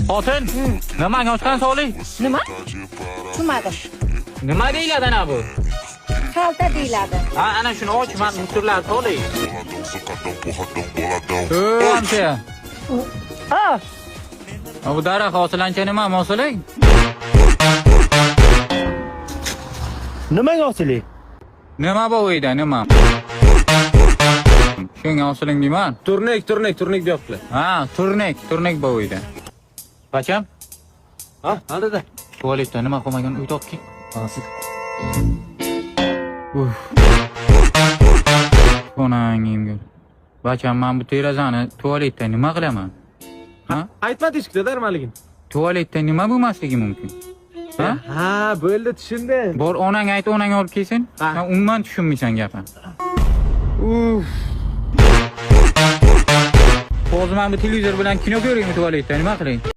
Xotin, nimanga ochgan soli? Nima? Tushunmadim. Nima deyiladi ana bu? Xalta deyiladi. Ha, ana shuni och, men mushurlar soli. Amcha. Oh, Bu daraxt hosilancha nima mosuling? Nimaga osilik? Nima bu uyda, nima? Shunga osiling deyman. Turnik deyaptilar. Ha, turnik bu uyda. Qachon? Ha, aldida. Tualetda nima qilmagan uy topki? Hozir. Onangimga. Bacham, men bu terazani tualetda nima qilaman? Ha? Aytma teshikda nimaligini. Tualetda nima bo'lmasligi mumkin? Ha? Ha, bo'ldi, tushundim. Bor onang ayt, onang olib kelsin. Ha. Sen umuman tushunmaysan gapni. Hozir men bu televizor bilan kino ko'raymi tualetda, nima qilay?